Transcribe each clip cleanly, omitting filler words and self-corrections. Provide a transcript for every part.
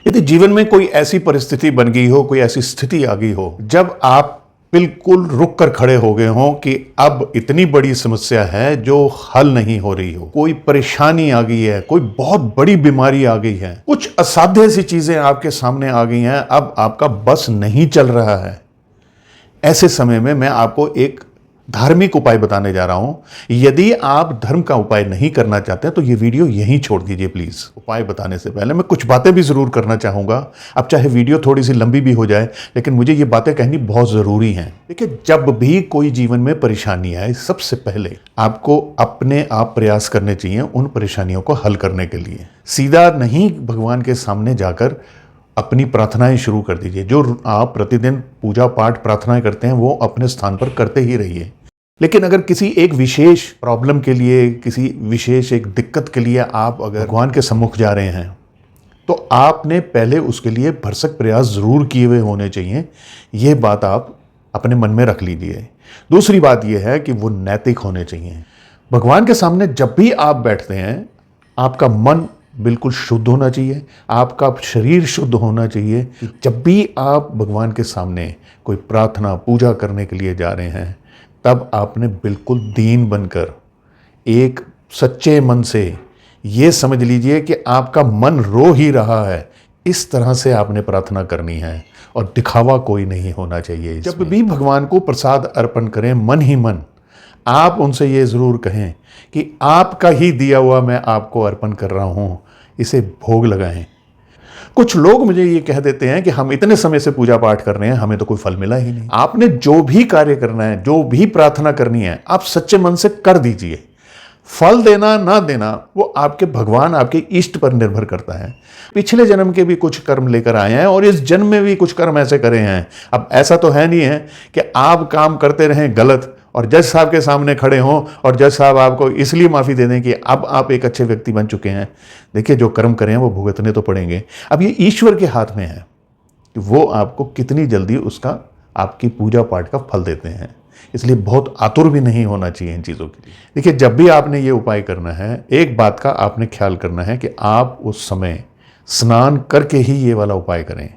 यदि जीवन में कोई ऐसी परिस्थिति बन गई हो, कोई ऐसी स्थिति आ गई हो जब आप बिल्कुल रुक कर खड़े हो गए हों कि अब इतनी बड़ी समस्या है जो हल नहीं हो रही हो, कोई परेशानी आ गई है, कोई बहुत बड़ी बीमारी आ गई है, कुछ असाध्य सी चीजें आपके सामने आ गई हैं, अब आपका बस नहीं चल रहा है, ऐसे समय में मैं आपको एक धार्मिक उपाय बताने जा रहा हूं। यदि आप धर्म का उपाय नहीं करना चाहते तो ये वीडियो यहीं छोड़ दीजिए प्लीज। उपाय बताने से पहले मैं कुछ बातें भी जरूर करना चाहूंगा। अब चाहे वीडियो थोड़ी सी लंबी भी हो जाए, लेकिन मुझे ये बातें कहनी बहुत जरूरी हैं। देखिए, जब भी कोई जीवन में परेशानी आए, सबसे पहले आपको अपने आप प्रयास करने चाहिए उन परेशानियों को हल करने के लिए। सीधा नहीं भगवान के सामने जाकर अपनी प्रार्थनाएं शुरू कर दीजिए। जो आप प्रतिदिन पूजा पाठ प्रार्थनाएं करते हैं वो अपने स्थान पर करते ही रहिए। लेकिन अगर किसी एक विशेष प्रॉब्लम के लिए, किसी विशेष एक दिक्कत के लिए आप अगर भगवान के सम्मुख जा रहे हैं तो आपने पहले उसके लिए भरसक प्रयास जरूर किए हुए होने चाहिए। ये बात आप अपने मन में रख लीजिए। दूसरी बात यह है कि वो नैतिक होने चाहिए। भगवान के सामने जब भी आप बैठते हैं आपका मन बिल्कुल शुद्ध होना चाहिए, आपका शरीर शुद्ध होना चाहिए। जब भी आप भगवान के सामने कोई प्रार्थना पूजा करने के लिए जा रहे हैं तब आपने बिल्कुल दीन बनकर एक सच्चे मन से ये समझ लीजिए कि आपका मन रो ही रहा है, इस तरह से आपने प्रार्थना करनी है और दिखावा कोई नहीं होना चाहिए। जब भी भगवान को प्रसाद अर्पण करें मन ही मन आप उनसे ये ज़रूर कहें कि आपका ही दिया हुआ मैं आपको अर्पण कर रहा हूँ, इसे भोग लगाएं। कुछ लोग मुझे ये कह देते हैं कि हम इतने समय से पूजा पाठ कर रहे हैं, हमें तो कोई फल मिला ही नहीं। आपने जो भी कार्य करना है, जो भी प्रार्थना करनी है, आप सच्चे मन से कर दीजिए। फल देना ना देना वो आपके भगवान, आपके इष्ट पर निर्भर करता है। पिछले जन्म के भी कुछ कर्म लेकर आए हैं और इस जन्म में भी कुछ कर्म ऐसे करे हैं। अब ऐसा तो है नहीं है कि आप काम करते रहें गलत और जज साहब के सामने खड़े हों और जज साहब आपको इसलिए माफ़ी दे दें कि अब आप एक अच्छे व्यक्ति बन चुके हैं। देखिए, जो कर्म करें वो भुगतने तो पड़ेंगे। अब ये ईश्वर के हाथ में है कि वो आपको कितनी जल्दी उसका, आपकी पूजा पाठ का फल देते हैं। इसलिए बहुत आतुर भी नहीं होना चाहिए इन चीज़ों के लिए। देखिए, जब भी आपने ये उपाय करना है, एक बात का आपने ख्याल करना है कि आप उस समय स्नान करके ही ये वाला उपाय करें।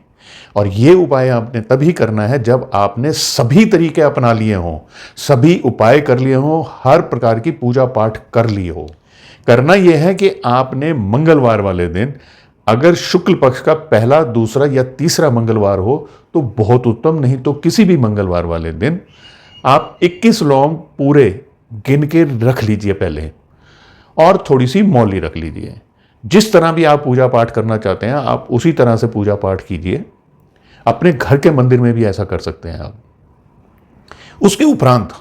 और ये उपाय आपने तभी करना है जब आपने सभी तरीके अपना लिए हों, सभी उपाय कर लिए हों, हर प्रकार की पूजा पाठ कर ली हो। करना यह है कि आपने मंगलवार वाले दिन, अगर शुक्ल पक्ष का पहला, दूसरा या तीसरा मंगलवार हो तो बहुत उत्तम, नहीं तो किसी भी मंगलवार वाले दिन आप 21 लौंग पूरे गिन के रख लीजिए पहले, और थोड़ी सी मौली रख लीजिए। जिस तरह भी आप पूजा पाठ करना चाहते हैं आप उसी तरह से पूजा पाठ कीजिए। अपने घर के मंदिर में भी ऐसा कर सकते हैं आप। उसके उपरांत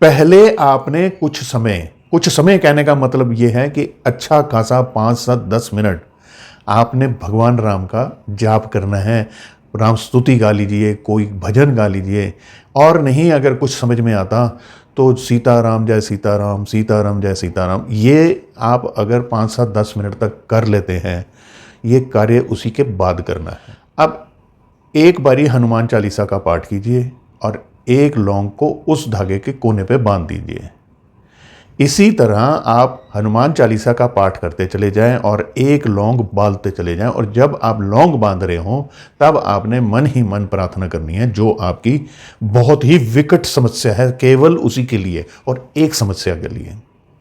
पहले आपने कुछ समय कहने का मतलब यह है कि अच्छा खासा 5, 7, 10 मिनट आपने भगवान राम का जाप करना है। राम स्तुति गा लीजिए, कोई भजन गा लीजिए, और नहीं अगर कुछ समझ में आता तो सीताराम जय सीताराम, सीताराम जय सीताराम, ये आप अगर 5, 7, 10 मिनट तक कर लेते हैं, ये कार्य उसी के बाद करना है। अब एक बारी हनुमान चालीसा का पाठ कीजिए और एक लौंग को उस धागे के कोने पे बांध दीजिए। इसी तरह आप हनुमान चालीसा का पाठ करते चले जाएं और एक लौंग बांधते चले जाएं, और जब आप लौंग बांध रहे हों तब आपने मन ही मन प्रार्थना करनी है जो आपकी बहुत ही विकट समस्या है, केवल उसी के लिए और एक समस्या के लिए।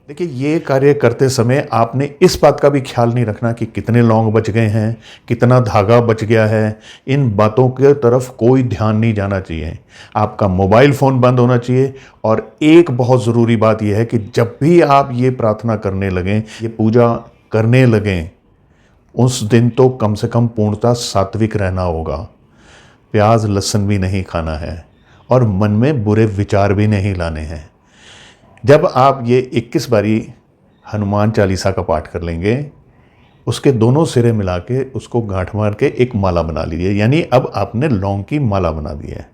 देखिए, ये कार्य करते समय आपने इस बात का भी ख्याल नहीं रखना कि कितने लौंग बच गए हैं, कितना धागा बच गया है। इन बातों के तरफ कोई ध्यान नहीं जाना चाहिए। आपका मोबाइल फ़ोन बंद होना चाहिए। और एक बहुत ज़रूरी बात यह है कि जब भी आप ये प्रार्थना करने लगें, ये पूजा करने लगें, उस दिन तो कम से कम पूर्णतः सात्विक रहना होगा। प्याज लहसुन भी नहीं खाना है और मन में बुरे विचार भी नहीं लाने हैं। जब आप ये 21 बारी हनुमान चालीसा का पाठ कर लेंगे, उसके दोनों सिरे मिला के उसको गांठ मार के एक माला बना लीजिए। यानी अब आपने लौंग की माला बना दी है।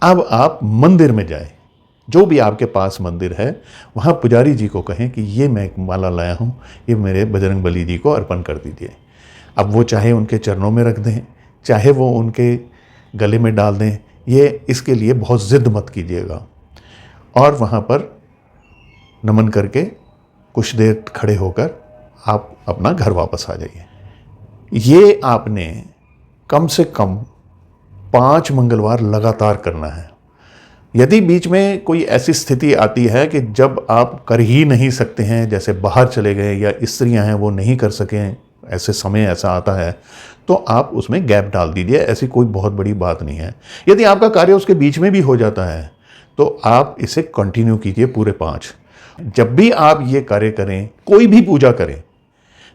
अब आप मंदिर में जाएं, जो भी आपके पास मंदिर है वहाँ पुजारी जी को कहें कि ये मैं एक माला लाया हूँ, ये मेरे बजरंग बली जी को अर्पण कर दीजिए। अब वो चाहे उनके चरणों में रख दें, चाहे वो उनके गले में डाल दें, ये इसके लिए बहुत ज़िद मत कीजिएगा। और वहाँ पर नमन करके कुछ देर खड़े होकर आप अपना घर वापस आ जाइए। ये आपने कम से कम 5 मंगलवार लगातार करना है। यदि बीच में कोई ऐसी स्थिति आती है कि जब आप कर ही नहीं सकते हैं, जैसे बाहर चले गए या स्त्रियां हैं वो नहीं कर सकें, ऐसे समय ऐसा आता है, तो आप उसमें गैप डाल दीजिए। ऐसी कोई बहुत बड़ी बात नहीं है। यदि आपका कार्य उसके बीच में भी हो जाता है तो आप इसे कंटिन्यू कीजिए पूरे 5। जब भी आप ये कार्य करें, कोई भी पूजा करें,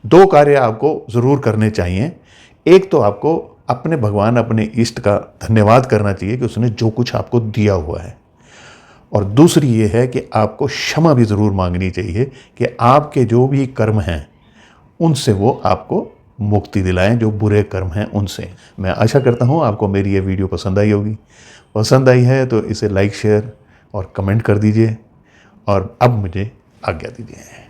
2 कार्य आपको ज़रूर करने चाहिए। एक तो आपको अपने भगवान, अपने इष्ट का धन्यवाद करना चाहिए कि उसने जो कुछ आपको दिया हुआ है, और दूसरी ये है कि आपको क्षमा भी ज़रूर मांगनी चाहिए कि आपके जो भी कर्म हैं उनसे वो आपको मुक्ति दिलाएं, जो बुरे कर्म हैं उनसे। मैं आशा करता हूँ आपको मेरी ये वीडियो पसंद आई होगी। पसंद आई है तो इसे लाइक, शेयर और कमेंट कर दीजिए, और अब मुझे आज्ञा दीजिए।